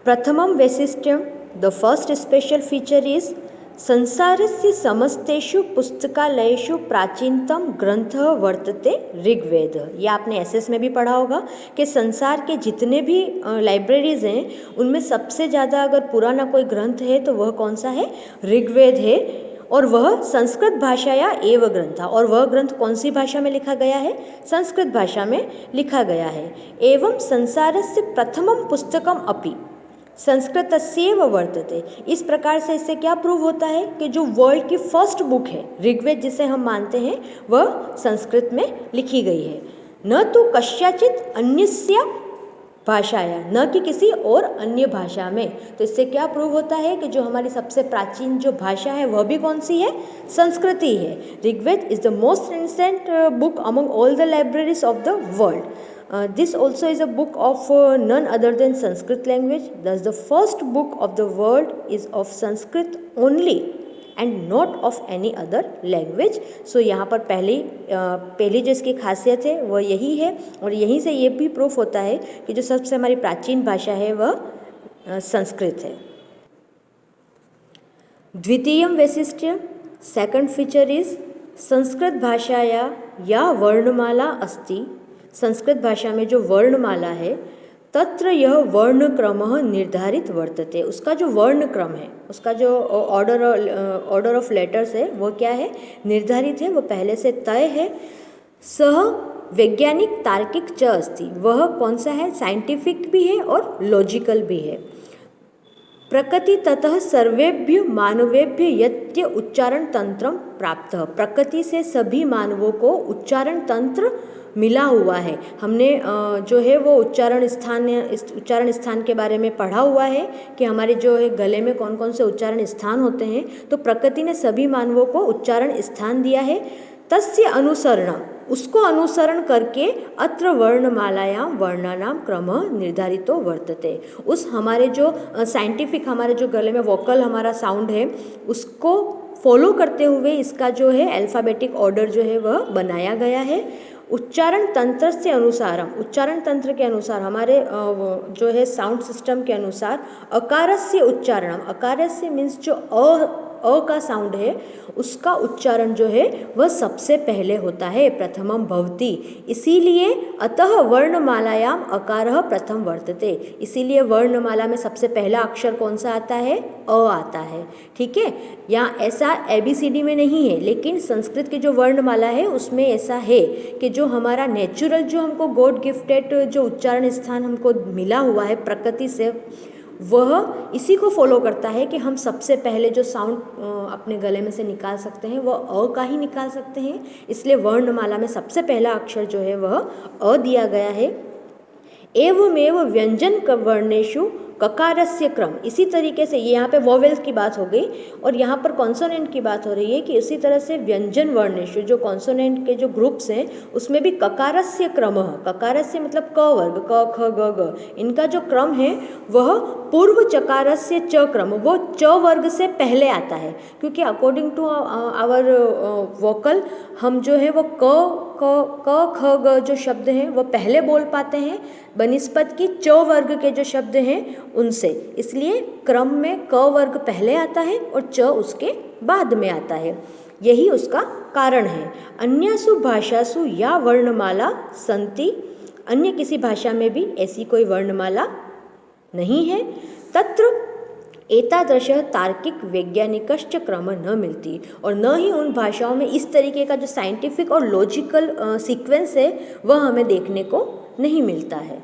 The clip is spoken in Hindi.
प्रथमं वैशिष्ट्यं, the first special feature is संसारस्य समस्तेषु पुस्तकालयेषु प्राचीनतम ग्रंथः वर्तते ऋग्वेद। ये आपने एसएस में भी पढ़ा होगा कि संसार के जितने भी लाइब्रेरीज हैं उनमें सबसे ज़्यादा अगर पुराना कोई ग्रंथ है तो वह कौन सा है? ऋग्वेद है। और वह संस्कृत भाषाया एव ग्रंथा, और वह ग्रंथ कौन सी भाषा में लिखा गया है? संस्कृत भाषा में लिखा गया है। एवं संसारस्य प्रथमं पुस्तकम अपि संस्कृतस्यैव वर्तते। इस प्रकार से इससे क्या प्रूव होता है कि जो वर्ल्ड की फर्स्ट बुक है ऋग्वेद जिसे हम मानते हैं वह संस्कृत में लिखी गई है, न तो कस्याचित अन्यस्य भाषाया, न कि किसी और अन्य भाषा में। तो इससे क्या प्रूव होता है कि जो हमारी सबसे प्राचीन जो भाषा है वह भी कौन सी है? संस्कृत ही है। Rigveda is the most ancient book among all the libraries of the world. This also is a book of none other than Sanskrit language. Thus the first book of the world is of Sanskrit only and not of any other language. So यहाँ पर पहली जो इसकी खासियत है वह यही है, और यहीं से ये भी प्रूफ होता है कि जो सबसे हमारी प्राचीन भाषा है वह संस्कृत है। द्वितीयं वैशिष्ट्यं, सेकंड फीचर इज संस्कृत भाषाया या वर्णमाला अस्ति। संस्कृत भाषा में जो वर्णमाला है तत्र यह वर्णक्रमः निर्धारित वर्तते। उसका जो वर्णक्रम है, उसका जो ऑर्डर ऑफ लेटर्स है वह क्या है? निर्धारित है, वो पहले से तय है। सह वैज्ञानिक तार्किक च अस्ति, वह कौन सा है? साइंटिफिक भी है और लॉजिकल भी है। प्रकृति ततः सर्वेभ्य मानवेभ्य यत्य उच्चारण तंत्रम प्राप्त, प्रकृति से सभी मानवों को उच्चारण तंत्र मिला हुआ है। हमने जो है वो उच्चारण स्थान के बारे में पढ़ा हुआ है कि हमारे जो है गले में कौन कौन से उच्चारण स्थान होते हैं, तो प्रकृति ने सभी मानवों को उच्चारण स्थान दिया है। तस्य अनुसरण, उसको अनुसरण करके अत्र वर्णमालायां वर्णानाम क्रम निर्धारितो वर्तते। उस हमारे जो साइंटिफिक हमारे जो गले में वोकल हमारा साउंड है उसको फॉलो करते हुए इसका जो है अल्फ़ाबेटिक ऑर्डर जो है वह बनाया गया है। उच्चारण तंत्र से अनुसारम, उच्चारण तंत्र के अनुसार हमारे जो है साउंड सिस्टम के अनुसार अकारस्य उच्चारणम, अकारस्य मीन्स जो अ का साउंड है उसका उच्चारण जो है वह सबसे पहले होता है, प्रथमम भवति। इसीलिए अतः वर्णमालायाम अकारः प्रथम वर्तते, इसीलिए वर्णमाला में सबसे पहला अक्षर कौन सा आता है? अ आता है। ठीक है, यहाँ ऐसा ABCD में नहीं है, लेकिन संस्कृत की जो वर्णमाला है उसमें ऐसा है कि जो हमारा नेचुरल जो हमको गॉड गिफ्टेड जो उच्चारण स्थान हमको मिला हुआ है प्रकृति से, वह इसी को फॉलो करता है कि हम सबसे पहले जो साउंड अपने गले में से निकाल सकते हैं वह अ का ही निकाल सकते हैं। इसलिए वर्णमाला में सबसे पहला अक्षर जो है वह अ दिया गया है। एवमेव व्यंजन वर्णेषु ककारस्य क्रम, इसी तरीके से ये यहाँ पे वोवेल्स की बात हो गई और यहाँ पर कॉन्सोनेंट की बात हो रही है कि इसी तरह से व्यंजन वर्णेषु जो कॉन्सोनेंट के जो ग्रुप्स हैं उसमें भी ककारस्य क्रम, ककारस्य मतलब क वर्ग, क ख ग ग, इनका जो क्रम है वह पूर्व चकारस्य च क्रम, वो च वर्ग से पहले आता है, क्योंकि अकॉर्डिंग टू आवर वोकल हम जो है वो क ख ग जो शब्द हैं वह पहले बोल पाते हैं बनिस्पत की च वर्ग के जो शब्द हैं उनसे। इसलिए क्रम में क वर्ग पहले आता है और च उसके बाद में आता है, यही उसका कारण है। अन्यासु भाषासु या वर्णमाला संति, अन्य किसी भाषा में भी ऐसी कोई वर्णमाला नहीं है। तत्र एतादृशः तार्किक वैज्ञानिकश्च क्रम न मिलती, और न ही उन भाषाओं में इस तरीके का जो साइंटिफिक और लॉजिकल सीक्वेंस है वह हमें देखने को नहीं मिलता है।